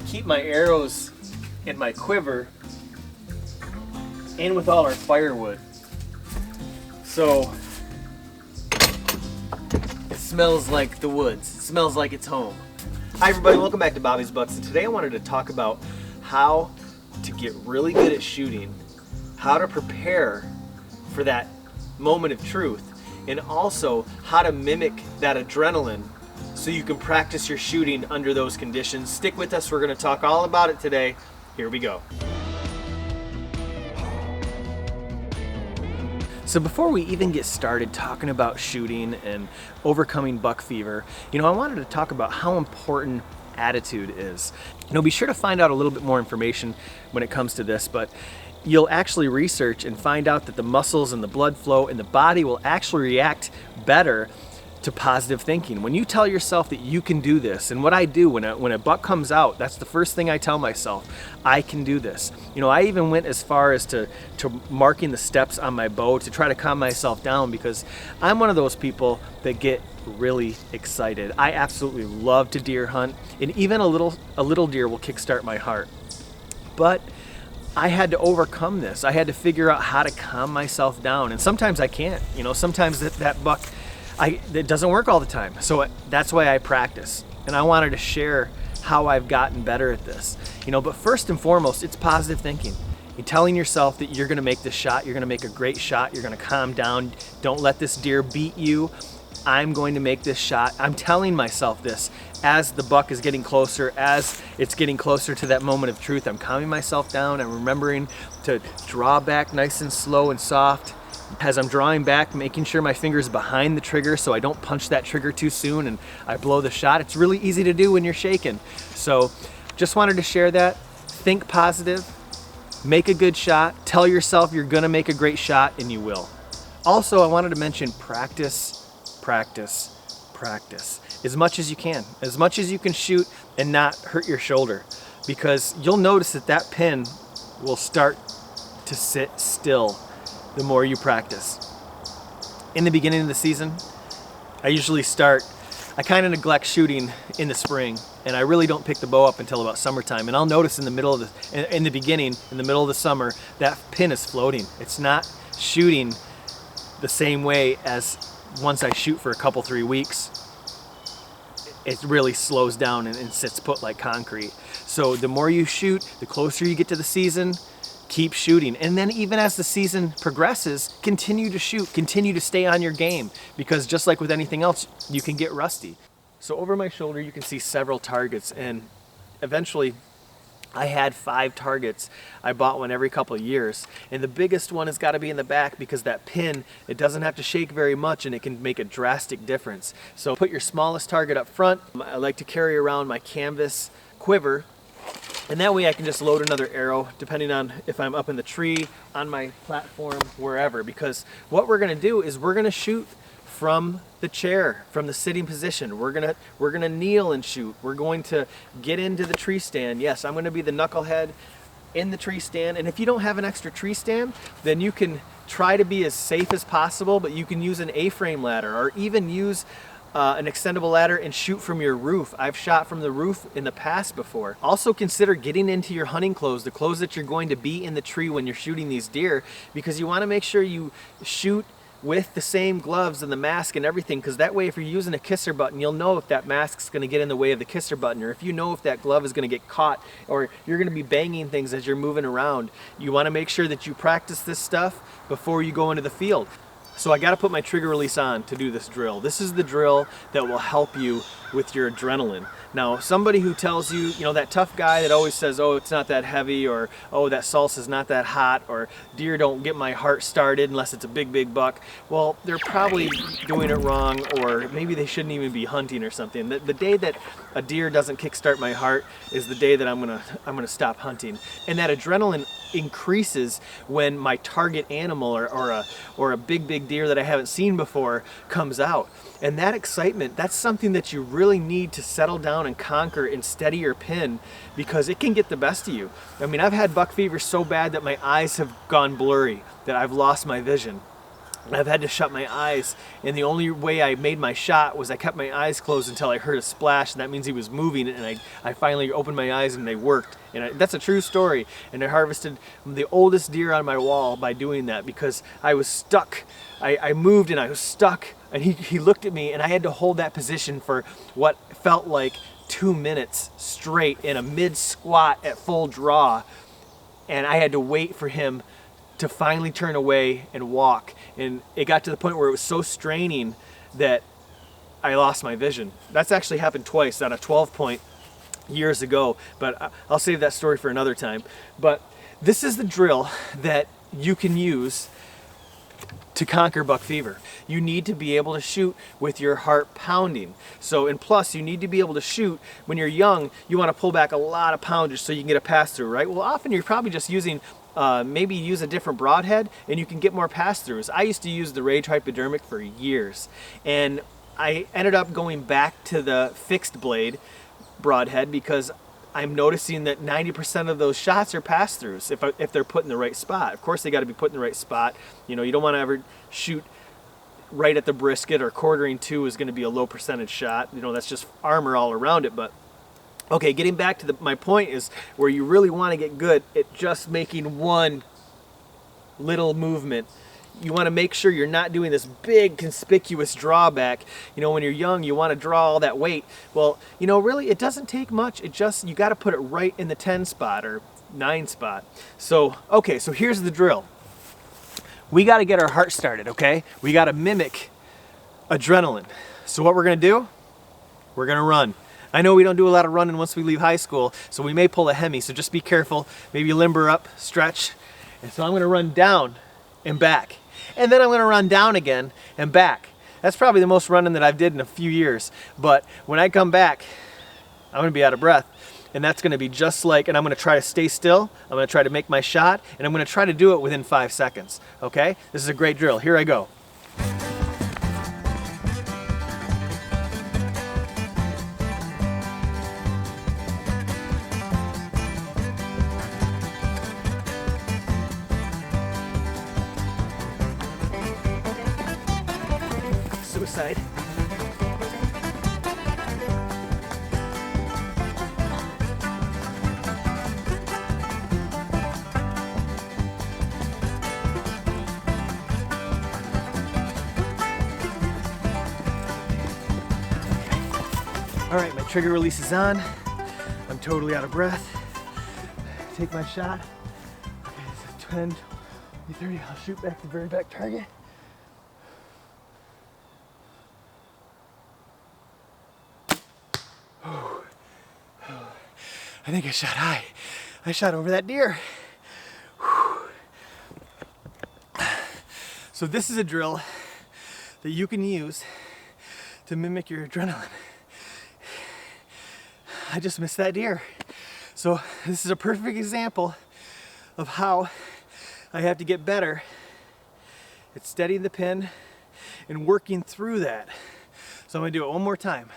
keep my arrows in my quiver and with all our firewood. So it smells like the woods. It smells like it's home. Hi everybody, welcome back to Bobby's Bucks, and today I wanted to talk about how to get really good at shooting, how to prepare for that moment of truth, and also how to mimic that adrenaline so you can practice your shooting under those conditions. Stick with us, we're going to talk all about it today. Here we go. So before we even get started talking about shooting and overcoming buck fever, I wanted to talk about how important attitude is. Be sure to find out a little bit more information when it comes to this, but you'll actually research and find out that the muscles and the blood flow and the body will actually react better to positive thinking. When you tell yourself that you can do this, and what I do when a buck comes out, that's the first thing I tell myself, I can do this. I even went as far as to marking the steps on my bow to try to calm myself down, because I'm one of those people that get really excited. I absolutely love to deer hunt, and even a little deer will kickstart my heart. But I had to overcome this. I had to figure out how to calm myself down, and sometimes I can't. Sometimes that buck, it doesn't work all the time. So that's why I practice, and I wanted to share how I've gotten better at this. But first and foremost, it's positive thinking. You're telling yourself that you're gonna make this shot, you're gonna make a great shot, you're gonna calm down, don't let this deer beat you. I'm going to make this shot. I'm telling myself this as the buck is getting closer, as it's getting closer to that moment of truth. I'm calming myself down. I'm remembering to draw back nice and slow and soft. As I'm drawing back, making sure my finger's behind the trigger so I don't punch that trigger too soon and I blow the shot. It's really easy to do when you're shaking. So just wanted to share that. Think positive, make a good shot, tell yourself you're gonna make a great shot, and you will. Also, I wanted to mention practice, as much as you can. As much as you can shoot and not hurt your shoulder, because you'll notice that pin will start to sit still the more you practice. In the beginning of the season, I kind of neglect shooting in the spring, and I really don't pick the bow up until about summertime, and I'll notice in the middle of the summer, that pin is floating. It's not shooting the same way as once I shoot for a couple, 3 weeks. It really slows down and sits put like concrete. So the more you shoot, the closer you get to the season, keep shooting. And then even as the season progresses, continue to shoot, continue to stay on your game, because just like with anything else, you can get rusty. So over my shoulder, you can see several targets, and eventually I had 5 targets. I bought one every couple of years, and the biggest one has got to be in the back, because that pin, it doesn't have to shake very much and it can make a drastic difference. So put your smallest target up front. I like to carry around my canvas quiver, and that way I can just load another arrow depending on if I'm up in the tree, on my platform, wherever, because what we're going to do is we're going to shoot from the chair, from the sitting position. We're gonna kneel and shoot. We're going to get into the tree stand. Yes, I'm gonna be the knucklehead in the tree stand. And if you don't have an extra tree stand, then you can try to be as safe as possible, but you can use an A-frame ladder, or even use an extendable ladder and shoot from your roof. I've shot from the roof in the past before. Also consider getting into your hunting clothes, the clothes that you're going to be in the tree when you're shooting these deer, because you wanna make sure you shoot with the same gloves and the mask and everything, because that way if you're using a kisser button, you'll know if that mask's going to get in the way of the kisser button, or if you know if that glove is going to get caught, or you're going to be banging things as you're moving around. You want to make sure that you practice this stuff before you go into the field. So I got to put my trigger release on to do this drill. This is the drill that will help you with your adrenaline. Now, somebody who tells you, that tough guy that always says, oh, it's not that heavy, or oh, that salsa's not that hot, or deer don't get my heart started unless it's a big buck. Well, they're probably doing it wrong, or maybe they shouldn't even be hunting or something. The day that a deer doesn't kickstart my heart is the day that I'm gonna stop hunting. And that adrenaline increases when my target animal or a big deer that I haven't seen before comes out. And that excitement, that's something that you really need to settle down and conquer and steady your pin, because it can get the best of you. I've had buck fever so bad that my eyes have gone blurry, that I've lost my vision. I've had to shut my eyes, and the only way I made my shot was I kept my eyes closed until I heard a splash, and that means he was moving, and I finally opened my eyes and they worked. And that's a true story. And I harvested the oldest deer on my wall by doing that, because I was stuck. I moved and I was stuck, and he looked at me, and I had to hold that position for what felt like 2 minutes straight in a mid squat at full draw, and I had to wait for him to finally turn away and walk. And it got to the point where it was so straining that I lost my vision. That's actually happened twice on a 12 point years ago, but I'll save that story for another time. But this is the drill that you can use to conquer buck fever. You need to be able to shoot with your heart pounding. So, and plus you need to be able to shoot when you're young. You want to pull back a lot of poundage so you can get a pass through, right? Well, often you're probably just using maybe use a different broadhead and you can get more pass-throughs. I used to use the Rage Hypodermic for years, and I ended up going back to the fixed blade broadhead because I'm noticing that 90% of those shots are pass-throughs if they're put in the right spot. Of course they got to be put in the right spot. You know, you don't want to ever shoot right at the brisket, or quartering two is going to be a low percentage shot. You know, that's just armor all around it. But okay, getting back to my point is where you really want to get good at just making one little movement. You want to make sure you're not doing this big conspicuous drawback. You know, when you're young, you want to draw all that weight. Well, you know, really, it doesn't take much. It just, you got to put it right in the 10 spot or 9 spot. So, okay, so here's the drill. We got to get our heart started, okay? We got to mimic adrenaline. So what we're going to do, we're going to run. I know we don't do a lot of running once we leave high school, so we may pull a Hemi, so just be careful. Maybe limber up, stretch. And so I'm going to run down and back. And then I'm going to run down again and back. That's probably the most running that I've did in a few years. But when I come back, I'm going to be out of breath. And that's going to be just like, and I'm going to try to stay still. I'm going to try to make my shot, and I'm going to try to do it within 5 seconds. Okay? This is a great drill. Here I go. Suicide. All right, my trigger release is on. I'm totally out of breath. Take my shot. Okay, it's a 10, 20, 30. I'll shoot back the very back target. I think I shot high. I shot over that deer. So this is a drill that you can use to mimic your adrenaline. I just missed that deer. So this is a perfect example of how I have to get better at steadying the pin and working through that. So I'm gonna do it one more time.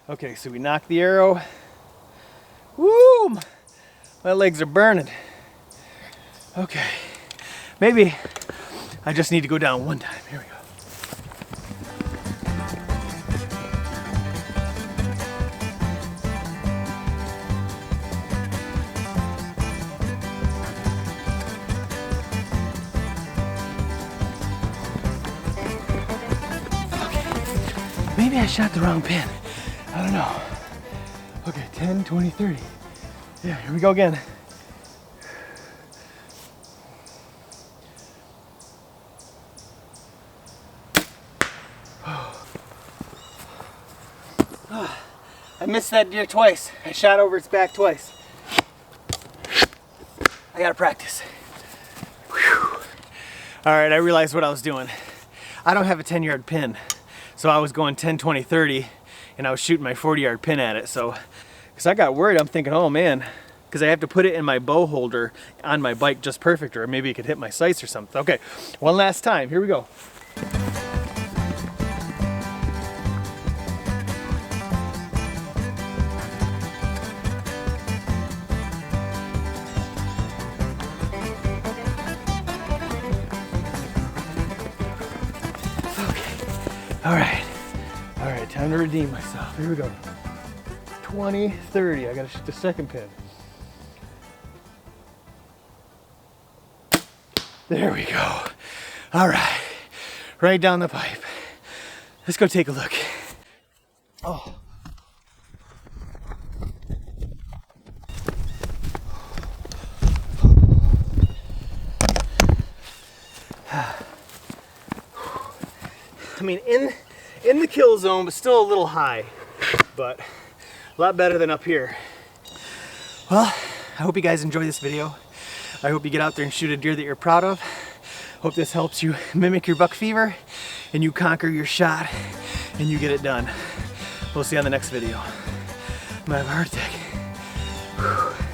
Okay, so we knock the arrow. Woo! My legs are burning. Okay, maybe I just need to go down one time. Here we go. Maybe I shot the wrong pin. I don't know. Okay, 10, 20, 30. Yeah, here we go again. I missed that deer twice. I shot over its back twice. I gotta practice. Whew. All right, I realized what I was doing. I don't have a 10-yard pin. So I was going 10, 20, 30, and I was shooting my 40-yard pin at it. So, because I got worried, I'm thinking, oh man, because I have to put it in my bow holder on my bike just perfect, or maybe it could hit my sights or something. Okay, one last time. Here we go. All right, time to redeem myself. Here we go. 20, 30, I gotta shoot the second pin. There we go. All right, right down the pipe. Let's go take a look. Oh. I mean, in the kill zone, but still a little high, but a lot better than up here. Well, I hope you guys enjoy this video. I hope you get out there and shoot a deer that you're proud of. Hope this helps you mimic your buck fever and you conquer your shot and you get it done. We'll see you on the next video. I'm gonna have a heart attack. Whew.